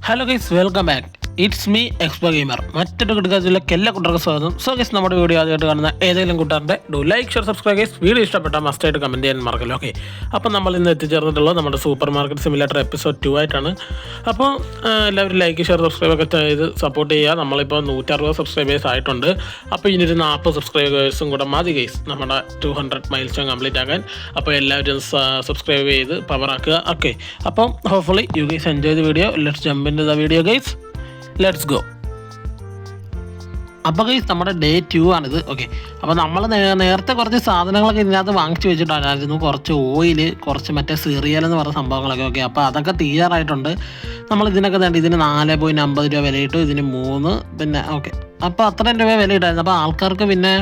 Hello guys, welcome back. It's me expo gamer. മറ്റൊരു കുട്ടിക്കാരിലേക്ക് എല്ലാ കുട്ടികൾക്കും സ്വാഗതം. സോ ഗൈസ്, നമ്മുടെ വീഡിയോ ആദ്യമായിട്ട് കാണുന്ന ഏതെങ്കിലും കൂട്ടുകാരുടെ like share subscribe guys. Video ഇഷ്ടപ്പെട്ടാൽ മസ്റ്റായിട്ട് കമൻറ്റ് ചെയ്യാൻ മറക്കല്ലോ. ഓക്കെ, അപ്പോൾ നമ്മൾ ഇന്ന് എത്തിച്ചേർന്നിട്ടുള്ളത് നമ്മുടെ സൂപ്പർ മാർക്കറ്റ് സിമുലേറ്റർ എപ്പിസോഡ് 2 ആയിട്ടാണ്. അപ്പോൾ എല്ലാവരും ലൈക്ക് ഷെയർ സബ്സ്ക്രൈബ് ഒക്കെ ചെയ്ത് സപ്പോർട്ട് ചെയ്യുക. നമ്മളിപ്പോൾ 160 സബ്സ്ക്രൈബേഴ്സ് ആയിട്ടുണ്ട്. അപ്പോൾ ഇനി ഒരു 40 സബ്സ്ക്രൈബേഴ്സും കൂടെ മതി ഗൈസ് നമ്മുടെ 200 മൈൽ സ്റ്റോൺ കംപ്ലീറ്റ് ആക്കാൻ. അപ്പോൾ എല്ലാവരും സബ്സ്ക്രൈബ് ചെയ്ത് പവറാക്കുക. ഓക്കെ, അപ്പം hopefully you guys enjoy the video. Let's jump into the video guys. Let's go. അപ്പോൾ ഗൈസ്, നമ്മുടെ ഡേ 2 ആണിത്. ഓക്കെ, അപ്പോൾ നമ്മൾ നേരത്തെ കുറച്ച് സാധനങ്ങളൊക്കെ ഇതിനകത്ത് വാങ്ങിച്ചു വെച്ചിട്ടുണ്ടായിരുന്നു. കുറച്ച് ഓയിൽ, കുറച്ച് മറ്റേ സിറിയൽ എന്ന് പറഞ്ഞ സംഭവങ്ങളൊക്കെ. ഓക്കെ, അപ്പോൾ അതൊക്കെ തീരാറായിട്ടുണ്ട്. നമ്മൾ ഇതിനൊക്കെ തന്നെ ഇതിന് 4.50 രൂപ വില ഇട്ടു, ഇതിന് 3. പിന്നെ ഓക്കെ, അപ്പോൾ അത്രയും രൂപ വില ഇട്ടായിരുന്നു. അപ്പോൾ ആൾക്കാർക്ക് പിന്നെ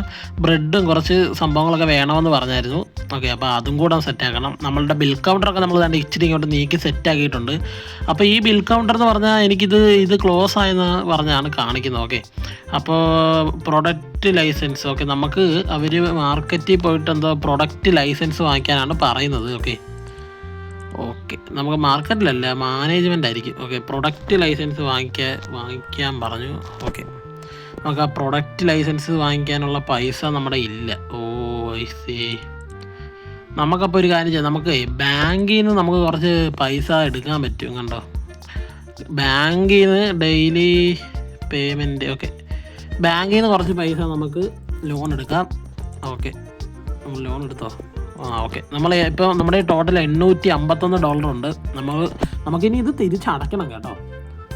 ബ്രെഡും കുറച്ച് സംഭവങ്ങളൊക്കെ വേണമെന്ന് പറഞ്ഞായിരുന്നു. ഓക്കെ, അപ്പോൾ അതും കൂടെ സെറ്റാക്കണം. നമ്മളുടെ ബിൽ കൗണ്ടറൊക്കെ നമ്മൾ തന്നെ ഇച്ചിരി ഇങ്ങോട്ട് നീക്കി സെറ്റാക്കിയിട്ടുണ്ട്. അപ്പോൾ ഈ ബിൽ കൗണ്ടർ എന്ന് പറഞ്ഞാൽ ഇത് ക്ലോസ് ആയെന്ന് പറഞ്ഞാണ് കാണിക്കുന്നത്. ഓക്കെ, അപ്പോൾ പ്രൊഡക്റ്റ് ലൈസൻസ്. ഓക്കെ, നമുക്ക് അവർ മാർക്കറ്റിൽ പോയിട്ട് എന്തോ പ്രൊഡക്റ്റ് ലൈസൻസ് വാങ്ങിക്കാനാണ് പറയുന്നത്. ഓക്കെ, നമുക്ക് മാർക്കറ്റിലല്ല, മാനേജ്മെൻ്റ് ആയിരിക്കും. ഓക്കെ, പ്രൊഡക്റ്റ് ലൈസൻസ് വാങ്ങിക്കാൻ പറഞ്ഞു. ഓക്കെ, നമുക്ക് ആ പ്രൊഡക്റ്റ് ലൈസൻസ് വാങ്ങിക്കാനുള്ള പൈസ നമ്മുടെ ഇല്ല. I C. നമുക്കപ്പോൾ ഒരു കാര്യം ചെയ്യാം, നമുക്ക് ബാങ്കിൽ നിന്ന് നമുക്ക് കുറച്ച് പൈസ എടുക്കാൻ പറ്റും. കണ്ടോ, ബാങ്കിൽ നിന്ന് ഡെയിലി പേയ്മെൻറ്റ്. ഓക്കെ, ബാങ്കിൽ നിന്ന് കുറച്ച് പൈസ നമുക്ക് ലോൺ എടുക്കാം. ഓക്കെ, നമ്മൾ ലോൺ എടുത്തോ? ഓക്കെ, നമ്മൾ ഇപ്പോൾ നമ്മുടെ ടോട്ടൽ $851 ഉണ്ട്. നമുക്കിനി ഇത് തിരിച്ചടയ്ക്കണം കേട്ടോ.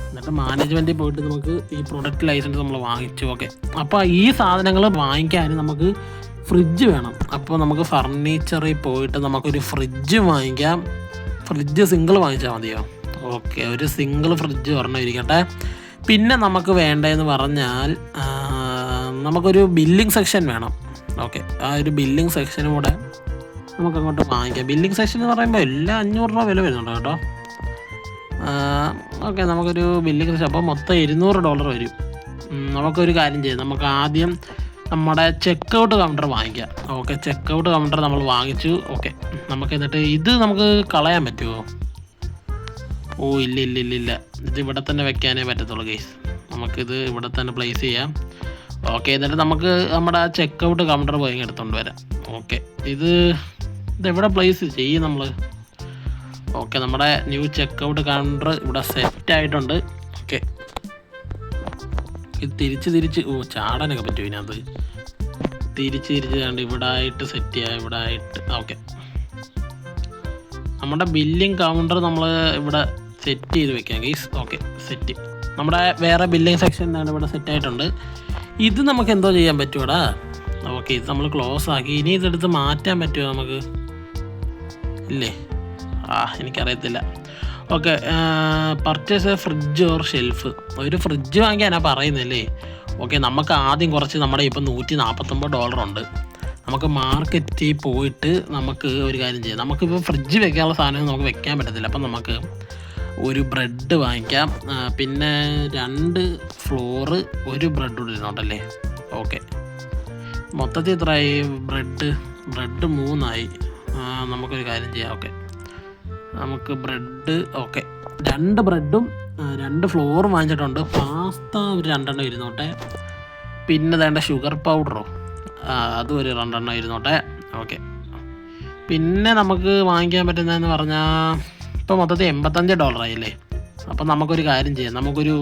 എന്നിട്ട് മാനേജ്മെൻറ്റിൽ പോയിട്ട് നമുക്ക് ഈ പ്രൊഡക്റ്റ് ലൈസൻസ് നമ്മൾ വാങ്ങിച്ചു. ഓക്കെ, അപ്പോൾ ഈ സാധനങ്ങൾ വാങ്ങിക്കാൻ നമുക്ക് ഫ്രിഡ്ജ് വേണം. അപ്പോൾ നമുക്ക് ഫർണിച്ചറിൽ പോയിട്ട് നമുക്കൊരു ഫ്രിഡ്ജ് വാങ്ങിക്കാം. ഫ്രിഡ്ജ് സിംഗിൾ വാങ്ങിച്ചാൽ മതിയോ? ഓക്കെ, ഒരു സിംഗിൾ ഫ്രിഡ്ജ് ഒരെണ്ണം ഇരിക്കട്ടെ. പിന്നെ നമുക്ക് വേണ്ടതെന്ന് പറഞ്ഞാൽ നമുക്കൊരു ബില്ലിംഗ് സെക്ഷൻ വേണം. ഓക്കെ, ആ ഒരു ബില്ലിംഗ് സെക്ഷനും കൂടെ നമുക്കങ്ങോട്ട് വാങ്ങിക്കാം. ബില്ലിംഗ് സെക്ഷൻ എന്ന് പറയുമ്പോൾ എല്ലാം 500 രൂപ വില വരുന്നുണ്ട് കേട്ടോ. ഓക്കെ, നമുക്കൊരു ബില്ലിംഗ് സെക്ഷൻ അപ്പോൾ മൊത്തം $200 വരും. നമുക്കൊരു കാര്യം ചെയ്യാം, നമുക്ക് ആദ്യം നമ്മുടെ ചെക്കൗട്ട് കൗണ്ടർ വാങ്ങിക്കാം. ഓക്കെ, ചെക്കൗട്ട് കൗണ്ടർ നമ്മൾ വാങ്ങിച്ചു. ഓക്കെ, നമുക്ക് എന്നിട്ട് ഇത് നമുക്ക് കളയാൻ പറ്റുമോ? ഇല്ല, ഇത് ഇവിടെ തന്നെ വെക്കാനേ പറ്റത്തുള്ളൂ ഗൈസ്. നമുക്കിത് ഇവിടെ തന്നെ പ്ലേസ് ചെയ്യാം. ഓക്കെ, എന്നിട്ട് നമുക്ക് നമ്മുടെ ചെക്കൗട്ട് കൗണ്ടർ പോയി എടുത്തുകൊണ്ട് വരാം. ഓക്കെ, ഇതെവിടെ പ്ലേസ് ചെയ്യും നമ്മൾ? ഓക്കെ, നമ്മുടെ ന്യൂ ചെക്കൗട്ട് കൗണ്ടർ ഇവിടെ സെറ്റായിട്ടുണ്ട്. ഓക്കെ, ഇത് തിരിച്ച് ചാടാനൊക്കെ പറ്റുമോ ഇതിനകത്ത്? തിരിച്ച് കണ്ട് ഇവിടെ ആയിട്ട് സെറ്റ് ചെയ്യാം. ഇവിടെ ആയിട്ട് ഓക്കെ, നമ്മുടെ ബില്ലിംഗ് കൗണ്ടർ നമ്മൾ ഇവിടെ സെറ്റ് ചെയ്ത് വെക്കാം ഗൈസ്. Okay, set. നമ്മുടെ വേറെ ബില്ലിംഗ് സെക്ഷൻ ഇവിടെ സെറ്റായിട്ടുണ്ട്. ഇത് നമുക്ക് എന്തോ ചെയ്യാൻ പറ്റുമോടാ? ഓക്കെ, ഇത് നമ്മൾ ക്ലോസ് ആക്കി. ഇനി ഇതെടുത്ത് മാറ്റാൻ പറ്റുമോ നമുക്ക്? ഇല്ലേ, എനിക്കറിയത്തില്ല. Okay, purchase A fridge or shelf. ഒരു ഫ്രിഡ്ജ് വാങ്ങിക്കാനാണ് പറയുന്നല്ലേ. ഓക്കെ, നമുക്ക് ആദ്യം കുറച്ച് നമ്മുടെ ഇപ്പോൾ $149 ഉണ്ട്. നമുക്ക് മാർക്കറ്റിൽ പോയിട്ട് നമുക്ക് ഒരു കാര്യം ചെയ്യാം. നമുക്കിപ്പോൾ ഫ്രിഡ്ജ് വെക്കാനുള്ള സാധനം നമുക്ക് വെക്കാൻ പറ്റത്തില്ല. അപ്പം നമുക്ക് ഒരു ബ്രെഡ് വാങ്ങിക്കാം. പിന്നെ 2 ഫ്ലോറ്, ഒരു ബ്രെഡ് കൂടി ഇരുന്നോട്ടല്ലേ. ഓക്കെ, മൊത്തത്തിൽ എത്രയായി? ബ്രെഡ് 3 നമുക്കൊരു കാര്യം ചെയ്യാം. ഓക്കെ, നമുക്ക് ബ്രെഡ് 2 ബ്രെഡും 2 ഫ്ലോറും വാങ്ങിച്ചിട്ടുണ്ട്. പാസ്ത ഒരു 2 ഇരുന്നോട്ടെ. പിന്നെ വേണ്ട ഷുഗർ പൗഡറോ, അതും ഒരു 2 ഇരുന്നോട്ടെ. ഓക്കെ, പിന്നെ നമുക്ക് വാങ്ങിക്കാൻ പറ്റുന്നതെന്ന് പറഞ്ഞാൽ ഇപ്പോൾ മൊത്തത്തിൽ $85 ആയില്ലേ. അപ്പം നമുക്കൊരു കാര്യം ചെയ്യാം, നമുക്കൊരു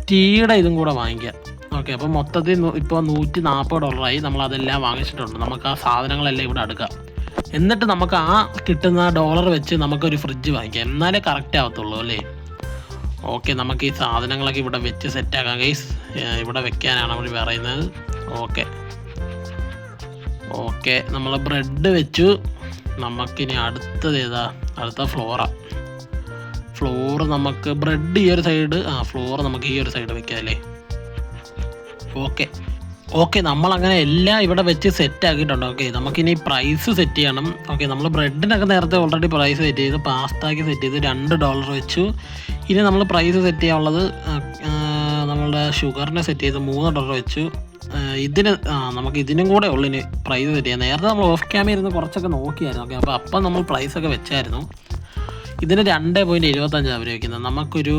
ടീയുടെ ഇതും കൂടെ വാങ്ങിക്കാം. ഓക്കെ, അപ്പോൾ മൊത്തത്തിൽ ഇപ്പോൾ $140 ആയി. നമ്മളതെല്ലാം വാങ്ങിച്ചിട്ടുണ്ട്. നമുക്ക് ആ സാധനങ്ങളെല്ലാം ഇവിടെ എടുക്കാം. എന്നിട്ട് നമുക്ക് ആ കിട്ടുന്ന ഡോളർ വെച്ച് നമുക്കൊരു ഫ്രിഡ്ജ് വാങ്ങിക്കാം. എന്നാലേ കറക്റ്റ് ആവത്തുള്ളൂ അല്ലേ. ഓക്കെ, നമുക്ക് ഈ സാധനങ്ങളൊക്കെ ഇവിടെ വെച്ച് സെറ്റാക്കാം ഗൈസ്. ഇവിടെ വെക്കാനാണ് അവർ പറയുന്നത്. ഓക്കെ, നമ്മൾ ബ്രെഡ് വെച്ചു. നമുക്കിനി അടുത്തത് അടുത്ത ഫ്ലോറ് നമുക്ക് ബ്രെഡ് ഈ ഒരു സൈഡ്, ഫ്ലോറ് നമുക്ക് ഈ ഒരു സൈഡ് വെക്കാം അല്ലേ. ഓക്കെ, നമ്മളങ്ങനെ എല്ലാം ഇവിടെ വെച്ച് സെറ്റ് ആക്കിയിട്ടുണ്ട്. ഓക്കെ, നമുക്കിനി പ്രൈസ് സെറ്റ് ചെയ്യണം. ഓക്കെ, നമ്മൾ ബ്രെഡിനൊക്കെ നേരത്തെ ഓൾറെഡി പ്രൈസ് സെറ്റ് ചെയ്ത്, പാസ്തയ്ക്ക് സെറ്റ് ചെയ്ത് $2 വെച്ചു. ഇനി നമ്മൾ പ്രൈസ് സെറ്റ് ചെയ്യാനുള്ളത് നമ്മളുടെ ഷുഗറിനെ സെറ്റ് ചെയ്ത് $3 വെച്ചു. ഇതിന് നമുക്ക് ഇതിനും കൂടെ ഉള്ളിന് പ്രൈസ് സെറ്റ് ചെയ്യാം. നേരത്തെ നമ്മൾ ഓഫ് ക്യാമറ ഇരുന്ന് കുറച്ചൊക്കെ നോക്കിയായിരുന്നു. ഓക്കെ, അപ്പം നമ്മൾ പ്രൈസൊക്കെ വെച്ചായിരുന്നു. ഇതിന് 2.25 അവർ വയ്ക്കുന്നത്. നമുക്കൊരു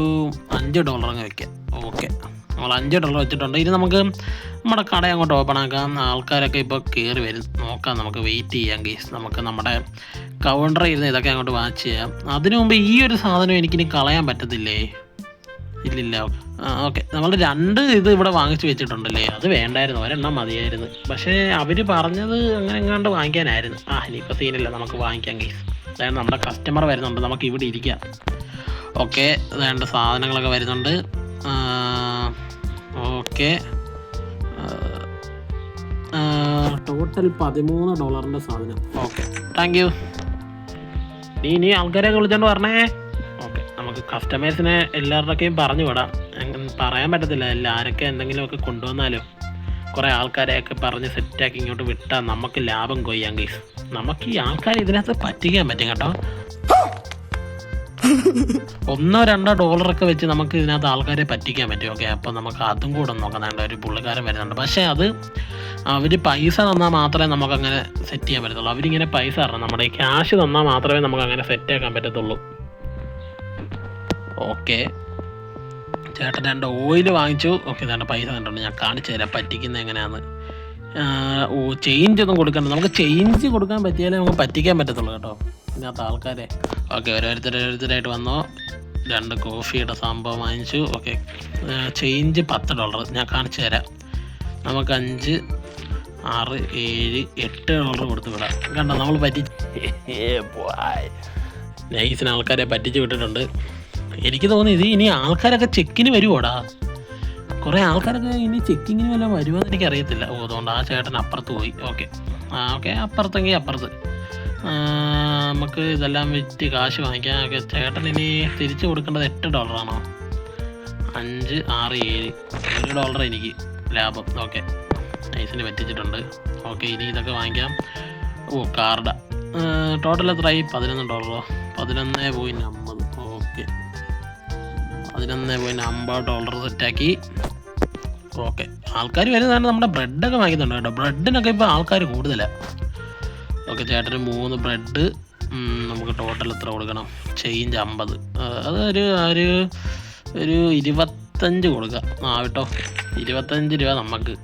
$5 അങ്ങ് വയ്ക്കാം. ഓക്കെ, നമ്മൾ $5 വെച്ചിട്ടുണ്ട്. ഇനി നമുക്ക് നമ്മുടെ കട അങ്ങോട്ട് ഓപ്പൺ ആക്കാം. ആൾക്കാരൊക്കെ ഇപ്പോൾ കയറി വരും, നോക്കാം. നമുക്ക് വെയിറ്റ് ചെയ്യാം ഗീസ്. നമുക്ക് നമ്മുടെ കൗണ്ടറിൽ ഇരുന്ന് ഇതൊക്കെ അങ്ങോട്ട് വാച്ച് ചെയ്യാം. അതിനു മുമ്പ് ഈ ഒരു സാധനം എനിക്കിനി കളയാൻ പറ്റത്തില്ലേ? ഇല്ലില്ല. ഓക്കെ, നമ്മൾ 2 ഇത് ഇവിടെ വാങ്ങിച്ച് വെച്ചിട്ടുണ്ടല്ലേ, അത് വേണ്ടായിരുന്നു, ഒരെണ്ണം മതിയായിരുന്നു. പക്ഷേ അവർ പറഞ്ഞത് അങ്ങനെ എങ്ങാണ്ട് വാങ്ങിക്കാനായിരുന്നു. ഇനിയിപ്പോൾ സീനില്ല, നമുക്ക് വാങ്ങിക്കാം ഗീസ്. അതായത് നമ്മുടെ കസ്റ്റമർ വരുന്നുണ്ട്, നമുക്ക് ഇവിടെ ഇരിക്കാം. ഓക്കെ, വേണ്ട സാധനങ്ങളൊക്കെ വരുന്നുണ്ട്. ഓക്കെ, ടോട്ടൽ $13 സാധനം. Okay, thank U. നീ ആൾക്കാരെയൊക്കെ വിളിച്ചോണ്ട് പറഞ്ഞേ. ഓക്കെ, നമുക്ക് കസ്റ്റമേഴ്സിനെ എല്ലാവരുടെയൊക്കെയും പറഞ്ഞു വിടാം. പറയാൻ പറ്റത്തില്ല, ആരൊക്കെ എന്തെങ്കിലുമൊക്കെ കൊണ്ടുവന്നാലും കുറേ ആൾക്കാരെയൊക്കെ പറഞ്ഞ് സെറ്റാക്കി ഇങ്ങോട്ട് വിട്ടാൽ നമുക്ക് ലാഭം കൊയ്യാം ഗൈസ്. നമുക്ക് ഈ ആൾക്കാരെ ഇതിനകത്ത് പറ്റിക്കാൻ പറ്റും കേട്ടോ. $1-2 വെച്ച് നമുക്ക് ഇതിനകത്ത് ആൾക്കാരെ പറ്റിക്കാൻ പറ്റും. ഓക്കെ, അപ്പോൾ നമുക്ക് അതും കൂടെ നോക്കാം. ഒരു പുള്ളിക്കാരൻ വരുന്നുണ്ട്, പക്ഷേ അത് അവർ പൈസ തന്നാൽ മാത്രമേ നമുക്കങ്ങനെ സെറ്റ് ചെയ്യാൻ പറ്റത്തുള്ളൂ. അവരിങ്ങനെ പൈസ തരണം, നമ്മുടെ ഈ ക്യാഷ് തന്നാൽ മാത്രമേ നമുക്കങ്ങനെ സെറ്റാക്കാൻ പറ്റത്തുള്ളൂ. ഓക്കെ, ചേട്ടൻ 2 ഓയിൽ വാങ്ങിച്ചു. ഓക്കെ, വേണ്ട പൈസ കണ്ടുണ്ട്, ഞാൻ കാണിച്ചു തരാം പറ്റിക്കുന്നത് എങ്ങനെയാണെന്ന്. ചേഞ്ച് ഒന്നും കൊടുക്കണ്ട, നമുക്ക് ചേഞ്ച് കൊടുക്കാൻ പറ്റിയാലേ നമുക്ക് പറ്റിക്കാൻ പറ്റത്തുള്ളൂ കേട്ടോ ഇതിനകത്ത് ആൾക്കാരെ. ഓക്കെ, ഓരോരുത്തരായിട്ട് വന്നോ. 2 കോഫിയുടെ സംഭവം വാങ്ങിച്ചു. ഓക്കെ, ചേഞ്ച് $10 ഞാൻ കാണിച്ചു തരാം. നമുക്ക് 5, 6, 7, $8 കൊടുത്ത് വിടാം. കണ്ടോ, നമ്മൾ നൈസിന് ആൾക്കാരെ പറ്റിച്ച് വിട്ടിട്ടുണ്ട്. എനിക്ക് തോന്നി ഇനി ആൾക്കാരൊക്കെ ചെക്കിന് വരുവോടാ. കുറേ ആൾക്കാരൊക്കെ ഇനി ചെക്കിങ്ങിന് വല്ലതും വരുമെന്ന് എനിക്കറിയത്തില്ല. അതുകൊണ്ട് ആ ചേട്ടൻ അപ്പുറത്ത് പോയി. ഓക്കെ, അപ്പുറത്തെങ്കിൽ അപ്പുറത്ത് നമുക്ക് ഇതെല്ലാം വിറ്റ് കാശ് വാങ്ങിക്കാം. ഓക്കെ, ചേട്ടൻ ഇനി തിരിച്ചു കൊടുക്കേണ്ടത് $8 ആണോ? 5, 6, 7 $1 എനിക്ക് ലാഭം. ഓക്കെ, നൈസിന് പറ്റിച്ചിട്ടുണ്ട്. ഓക്കെ, ഇനി ഇതൊക്കെ വാങ്ങിക്കാം. കാർഡ ടോട്ടൽ എത്രയായി? $11. 11.50. ഓക്കെ, $11.50 സെറ്റാക്കി. ഓക്കെ, ആൾക്കാർ വരുന്നതാണ്. നമ്മുടെ ബ്രെഡൊക്കെ വാങ്ങിക്കുന്നുണ്ട് കേട്ടോ. ബ്രെഡിനൊക്കെ ഇപ്പോൾ ആൾക്കാർ കൂടുതലാണ്. ഓക്കെ, ചേട്ടന് 3 ബ്രെഡ്. നമുക്ക് ടോട്ടൽ എത്ര കൊടുക്കണം? ചേഞ്ച് 50. അത് ഒരു 25 കൊടുക്കാം. കേട്ടോ, $25 നമുക്ക്.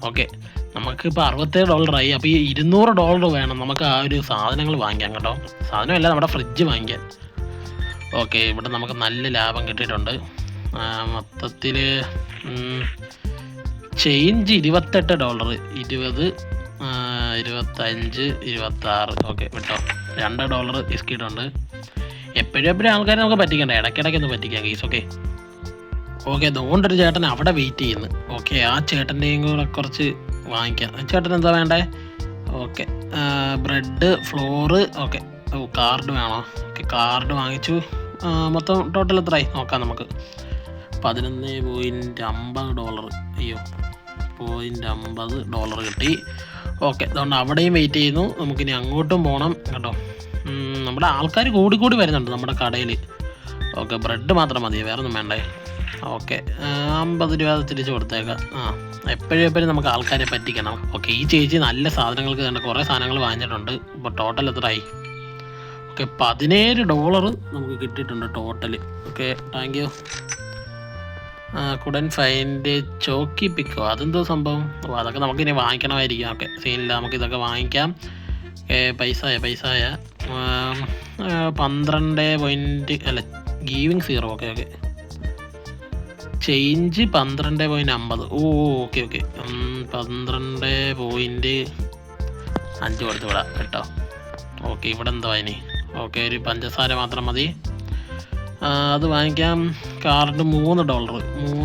ഓക്കെ, നമുക്കിപ്പോൾ $67 ആയി. അപ്പോൾ ഈ $200 വേണം നമുക്ക് ആ ഒരു സാധനങ്ങൾ വാങ്ങിക്കാം കേട്ടോ. സാധനമല്ല, നമ്മുടെ ഫ്രിഡ്ജ് വാങ്ങിക്കാൻ. ഓക്കെ, ഇവിടെ നമുക്ക് നല്ല ലാഭം കിട്ടിയിട്ടുണ്ട്. മൊത്തത്തിൽ ചേഞ്ച് $28. 20, 25, 26. ഓക്കെ, വിട്ടോ. $2 ഇസ്കിയിട്ടുണ്ട്. എപ്പോഴും ആൾക്കാരെ നമുക്ക് പറ്റിക്കണ്ടേ, ഇടയ്ക്കിടയ്ക്കൊന്ന് പറ്റിക്കാം ഗൈസ്. ഓക്കെ, അതുകൊണ്ടൊരു ചേട്ടൻ അവിടെ വെയിറ്റ് ചെയ്യുന്നു. ഓക്കെ, ആ ചേട്ടൻ്റെയും കൂടെ കുറച്ച് വാങ്ങിക്കാം. ചേട്ടൻ എന്താ വേണ്ടേ? Okay, bread, floor. Okay, card വേണോ? ഓക്കെ, കാർഡ് വാങ്ങിച്ചു. മൊത്തം ടോട്ടൽ എത്രയായി നോക്കാം നമുക്ക്. $11.50. അയ്യോ, $0.50 കിട്ടി. ഓക്കെ, അതുകൊണ്ട് അവിടെയും വെയിറ്റ് ചെയ്യുന്നു. നമുക്കിനി അങ്ങോട്ടും പോകണം കേട്ടോ. നമ്മുടെ ആൾക്കാർ കൂടി വരുന്നുണ്ട് നമ്മുടെ കടയിൽ. ഓക്കെ, ബ്രെഡ് മാത്രം മതി, വേറെ ഒന്നും വേണ്ടേ? ഓക്കെ, $50 തിരിച്ച് കൊടുത്തേക്കാം. എപ്പോഴും നമുക്ക് ആൾക്കാരെ പറ്റിക്കണം. ഓക്കെ, ഈ ചേച്ചി നല്ല സാധനങ്ങൾക്ക് തന്നെ കുറേ സാധനങ്ങൾ വാങ്ങിച്ചിട്ടുണ്ട്. ഇപ്പോൾ ടോട്ടൽ എത്രയായി? ഓക്കെ, $17 നമുക്ക് കിട്ടിയിട്ടുണ്ട് ടോട്ടൽ. Okay, thank you. കുടൻ ഫൈൻ്റെ ചോക്കി പിക്കോ, അതെന്തോ സംഭവം? അതൊക്കെ നമുക്കിനി വാങ്ങിക്കണമായിരിക്കും. ഓക്കെ, സീനില്ല, നമുക്കിതൊക്കെ വാങ്ങിക്കാം. പൈസയാ 12 അല്ല, ഗീവിങ് 0. Okay, change 12.50. ഓക്കെ, 12.5 കൊടുത്ത് വിടാം കേട്ടോ. ഓക്കെ, ഇവിടെ എന്തോ ഇനി? ഓക്കെ, ഒരു പഞ്ചസാര മാത്രം മതി, അത് വാങ്ങിക്കാം. കാർഡ് $3.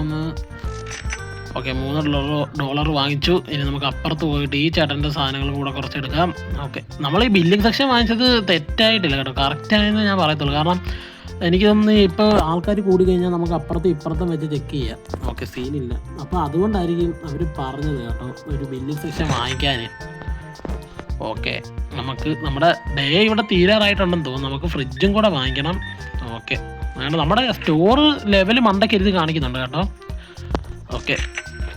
ഓക്കെ, $3 വാങ്ങിച്ചു. ഇനി നമുക്ക് അപ്പുറത്ത് പോയിട്ട് ഈ ചേട്ടൻ്റെ സാധനങ്ങൾ കൂടെ കുറച്ചെടുക്കാം. ഓക്കെ, നമ്മൾ ഈ ബില്ലിംഗ് സെക്ഷൻ വാങ്ങിച്ചത് തെറ്റായിട്ടില്ല കേട്ടോ, കറക്റ്റായെന്ന് ഞാൻ പറയത്തുള്ളൂ. കാരണം എനിക്ക് തോന്നുന്നു ഇപ്പോൾ ആൾക്കാർ കൂടി കഴിഞ്ഞാൽ നമുക്ക് അപ്പുറത്തും ഇപ്പുറത്തും വെച്ച് ചെക്ക് ചെയ്യാം. ഓക്കെ, സീനില്ല. അപ്പോൾ അതുകൊണ്ടായിരിക്കും അവർ പറഞ്ഞത് കേട്ടോ ഒരു ബില്ലിംഗ് സെക്ഷൻ വാങ്ങിക്കാൻ. ഓക്കെ, നമുക്ക് നമ്മുടെ ഡേ ഇവിടെ തീരാറായിട്ടുണ്ടെന്ന് തോന്നുന്നു. നമുക്ക് ഫ്രിഡ്ജും കൂടെ വാങ്ങിക്കണം. ഓക്കെ, അതുകൊണ്ട് നമ്മുടെ സ്റ്റോർ ലെവൽ മണ്ടയ്ക്ക് എഴുതി കാണിക്കുന്നുണ്ട് കേട്ടോ. ഓക്കെ,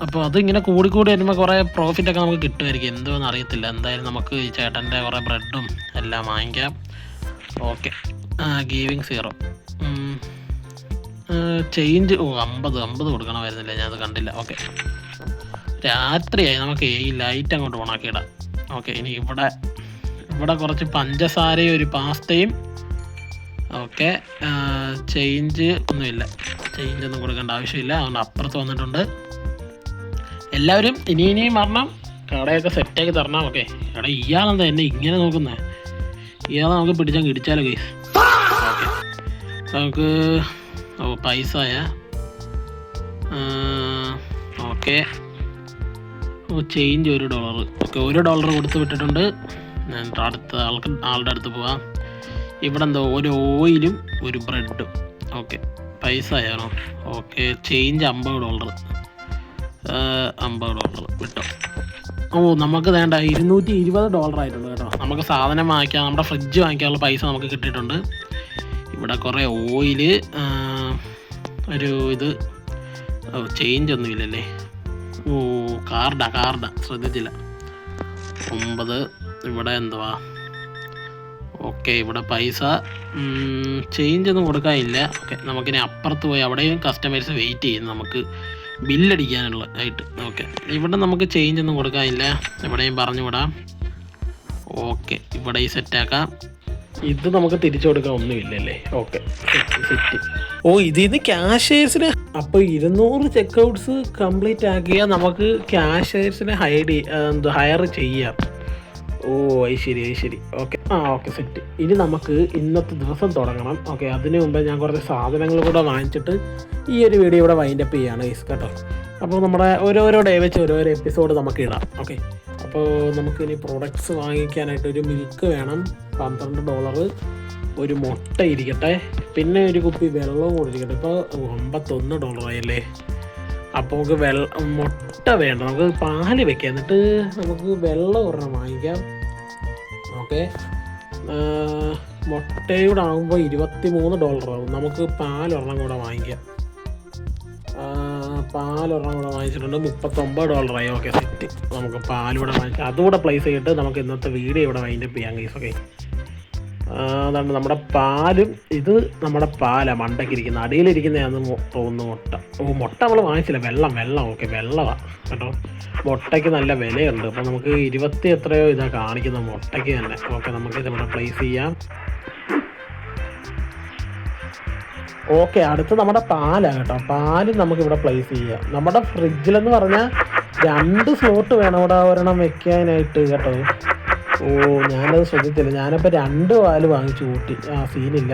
അപ്പോൾ അതിങ്ങനെ കൂടി വരുമ്പോൾ കുറേ പ്രോഫിറ്റൊക്കെ നമുക്ക് കിട്ടുമായിരിക്കും, എന്തോന്ന് അറിയത്തില്ല. എന്തായാലും നമുക്ക് ഈ ചേട്ടൻ്റെ കുറേ ബ്രെഡും എല്ലാം വാങ്ങിക്കാം. Okay, giving 0. ചേഞ്ച് 50 കൊടുക്കണമായിരുന്നില്ല, ഞാനത് കണ്ടില്ല. ഓക്കെ, രാത്രിയായി, നമുക്ക് ഈ ലൈറ്റ് അങ്ങോട്ട് ഓണാക്കിയിടാം. ഓക്കെ, ഇനി ഇവിടെ കുറച്ച് പഞ്ചസാരയും ഒരു പാസ്തയും. ഓക്കെ, ചേഞ്ച് ഒന്നും കൊടുക്കേണ്ട ആവശ്യമില്ല, അതുകൊണ്ട് അപ്പുറത്ത് വന്നിട്ടുണ്ട്. എല്ലാവരും ഇനിയും പറഞ്ഞാൽ കടയൊക്കെ സെറ്റാക്കി തരണം. ഓക്കെ, എടാ ഇയാളെന്താ എന്നെ ഇങ്ങനെ നോക്കുന്നത്? ഇയാളെ നമുക്ക് പിടിച്ചങ്ങ് ഇടിച്ചാലോ ഗൈസ്. ഓക്കെ, നമുക്ക് പൈസയാ. Okay, change $1. ഓക്കെ, $1 കൊടുത്ത് വിട്ടിട്ടുണ്ട്. ഞാൻ അടുത്ത ആളുടെ അടുത്ത് പോവാം. ഇവിടെ എന്തോ ഒരു ഓയിലും ഒരു ബ്രെഡും. ഓക്കെ, പൈസ ആയാണോ? Okay, change $50. $50 വിട്ടോ. നമുക്ക് വേണ്ട $220 ആയിട്ടുണ്ട് കേട്ടോ. നമുക്ക് സാധനം വാങ്ങിക്കാം, നമ്മുടെ ഫ്രിഡ്ജ് വാങ്ങിക്കാനുള്ള പൈസ നമുക്ക് കിട്ടിയിട്ടുണ്ട്. ഇവിടെ കുറേ ഓയില്, ഒരു ഇത് ചേഞ്ച് ഒന്നുമില്ലല്ലേ. കാർഡാ ശ്രദ്ധിച്ചില്ല. 9. ഇവിടെ എന്തുവാ? ഓക്കെ, ഇവിടെ പൈസ, ചേഞ്ച് ഒന്നും കൊടുക്കാനില്ല. ഓക്കെ, നമുക്കിനി അപ്പുറത്ത് പോയി, അവിടെയും കസ്റ്റമേഴ്സ് വെയിറ്റ് ചെയ്യുന്നു നമുക്ക് ബില്ലടിക്കാനുള്ള ആയിട്ട്. ഓക്കെ, ഇവിടെ നമുക്ക് ചേഞ്ച് ഒന്നും കൊടുക്കാനില്ല, ഇവിടെയും പറഞ്ഞു വിടാം. ഓക്കെ, ഇവിടെ ഈ സെറ്റാക്കാം. ഇത് നമുക്ക് തിരിച്ചു കൊടുക്കാൻ ഒന്നുമില്ലല്ലേ. Okay, set. ഇതിന്ന് ക്യാഷേഴ്സിന് അപ്പോൾ 200 ചെക്കൗട്ട്സ് കംപ്ലീറ്റ് ആക്കിയാൽ നമുക്ക് ക്യാഷേഴ്സിനെ ഹയർ ചെയ്യാം. അത് ശരി. Okay, okay, set. ഇനി നമുക്ക് ഇന്നത്തെ ദിവസം തുടങ്ങണം. ഓക്കെ, അതിന് മുമ്പ് ഞാൻ കുറച്ച് സാധനങ്ങൾ കൂടെ വാങ്ങിച്ചിട്ട് ഈ ഒരു വീഡിയോ ഇവിടെ വൈൻഡപ്പ് ചെയ്യാണ് ഗൈസ് കേട്ടോ. അപ്പോൾ നമ്മുടെ ഓരോരോ ഡേ വെച്ച് ഓരോരോ എപ്പിസോഡ് നമുക്ക് ഇടാം. ഓക്കെ, അപ്പോൾ നമുക്കിനി പ്രൊഡക്ട്സ് വാങ്ങിക്കാനായിട്ട് ഒരു മിൽക്ക് വേണം, $12. ഒരു മുട്ട ഇരിക്കട്ടെ, പിന്നെ ഒരു കുപ്പി വെള്ളവും കൂടി ഇരിക്കട്ടെ. ഇപ്പോൾ $51 ആയല്ലേ. അപ്പോൾ നമുക്ക് മുട്ട വേണ്ട, നമുക്ക് പാല് വെക്കാം, എന്നിട്ട് നമുക്ക് വെള്ളം ഒരെണ്ണം വാങ്ങിക്കാം. ഓക്കെ, മുട്ടയൂടെ ആകുമ്പോൾ $23 ആകും. നമുക്ക് പാലൊരെണ്ണം കൂടെ വാങ്ങിക്കാം. പാലൊരെണ്ണം കൂടെ വാങ്ങിച്ചിട്ടുണ്ട്, $39 ആയി. Okay, set. നമുക്ക് പാലൂടെ വാങ്ങിക്കാം, അതുകൂടെ പ്ലേസ് ചെയ്തിട്ട് നമുക്ക് ഇന്നത്തെ വീഡിയോ ഇവിടെ വൈൻഡപ്പ് ചെയ്യാം ഗൈസ്. ഓക്കെ, അതാണ് നമ്മുടെ പാലും. ഇത് നമ്മുടെ പാലാണ് മണ്ടയ്ക്കിരിക്കുന്ന, അടിയിലിരിക്കുന്നതാണെന്ന് തോന്നുന്നു മുട്ട. മുട്ട നമ്മൾ വാങ്ങിച്ചില്ല, വെള്ളം. ഓക്കെ, വെള്ളമാണ് കേട്ടോ. മുട്ടയ്ക്ക് നല്ല വിലയുണ്ട്. അപ്പോൾ നമുക്ക് 20 എത്രയോ ഇതാണ് കാണിക്കുന്നത് മുട്ടയ്ക്ക് തന്നെ. ഓക്കെ, നമുക്ക് ഇതിവിടെ പ്ലേസ് ചെയ്യാം. ഓക്കെ, അടുത്ത് നമ്മുടെ പാലാണ് കേട്ടോ. പാല് നമുക്കിവിടെ പ്ലേസ് ചെയ്യാം. നമ്മുടെ ഫ്രിഡ്ജിലെന്ന് പറഞ്ഞാൽ 2 സ്ലോട്ട് വേണം ഇവിടെ ഒരെണ്ണം വെക്കാനായിട്ട് കേട്ടോ. ഞാനത് ശ്രദ്ധിച്ചില്ല. ഞാനിപ്പോൾ 2 പാല് വാങ്ങിച്ചു കൂട്ടി. സീനില്ല,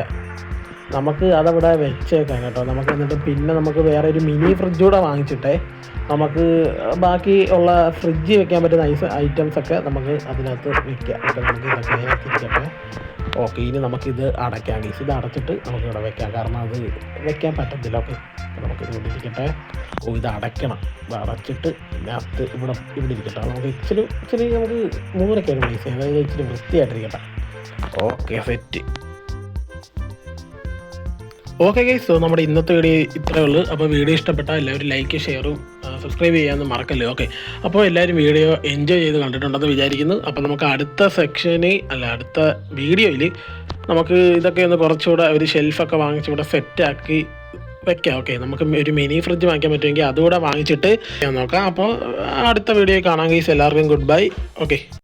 നമുക്ക് അതവിടെ വെച്ചേക്കാം കേട്ടോ. നമുക്ക് എന്നിട്ട് പിന്നെ നമുക്ക് വേറെ ഒരു മിനി ഫ്രിഡ്ജ് കൂടെ വാങ്ങിച്ചിട്ടേ നമുക്ക് ബാക്കി ഉള്ള ഫ്രിഡ്ജ് വെക്കാൻ പറ്റുന്ന ഐറ്റംസൊക്കെ നമുക്ക് അതിനകത്ത് വെക്കാം. അപ്പോൾ നമുക്ക് ഇതൊക്കെ തിരിച്ചട്ടെ. ഓക്കെ, ഇനി നമുക്കിത് അടയ്ക്കാം ഗൈസ്. ഇത് അടച്ചിട്ട് നമുക്കിവിടെ വെക്കാം, കാരണം അത് വെക്കാൻ പറ്റത്തില്ല. ഓക്കെ, അപ്പോൾ നമുക്കിത് ഇവിടെ ഇരിക്കട്ടെ. ഇത് അടയ്ക്കണം. ഇത് അടച്ചിട്ട് ഇതിനകത്ത് ഇവിടെ ഇരിക്കട്ടെ. നമുക്ക് ഇച്ചിരി നമുക്ക് 3 പ്ലേസ് ചെയ്യാം, അതായത് ഇച്ചിരി വൃത്തിയായിട്ടിരിക്കട്ടെ. Okay, set. Okay guys, so നമ്മുടെ ഇന്നത്തെ വീഡിയോ ഇത്രയേ ഉള്ളൂ. അപ്പോൾ വീഡിയോ ഇഷ്ടപ്പെട്ടാൽ എല്ലാവരും ലൈക്ക്, ഷെയറും സബ്സ്ക്രൈബ് ചെയ്യാമെന്ന് മറക്കല്ലേ. ഓക്കെ, അപ്പോൾ എല്ലാവരും വീഡിയോ എൻജോയ് ചെയ്ത് കണ്ടിട്ടുണ്ടെന്ന് വിചാരിക്കുന്നു. അപ്പോൾ നമുക്ക് അടുത്ത വീഡിയോയിൽ നമുക്ക് ഇതൊക്കെ ഒന്ന് കുറച്ചുകൂടെ ഒരു ഷെൽഫൊക്കെ വാങ്ങിച്ചിവിടെ സെറ്റാക്കി വെക്കാം. ഓക്കെ, നമുക്ക് ഒരു മിനി ഫ്രിഡ്ജ് വാങ്ങിക്കാൻ പറ്റുമെങ്കിൽ അതുകൂടെ വാങ്ങിച്ചിട്ട് നോക്കാം. അപ്പോൾ അടുത്ത വീഡിയോ കാണാം ഗൈസ്. എല്ലാവർക്കും ഗുഡ് ബൈ. ഓക്കെ.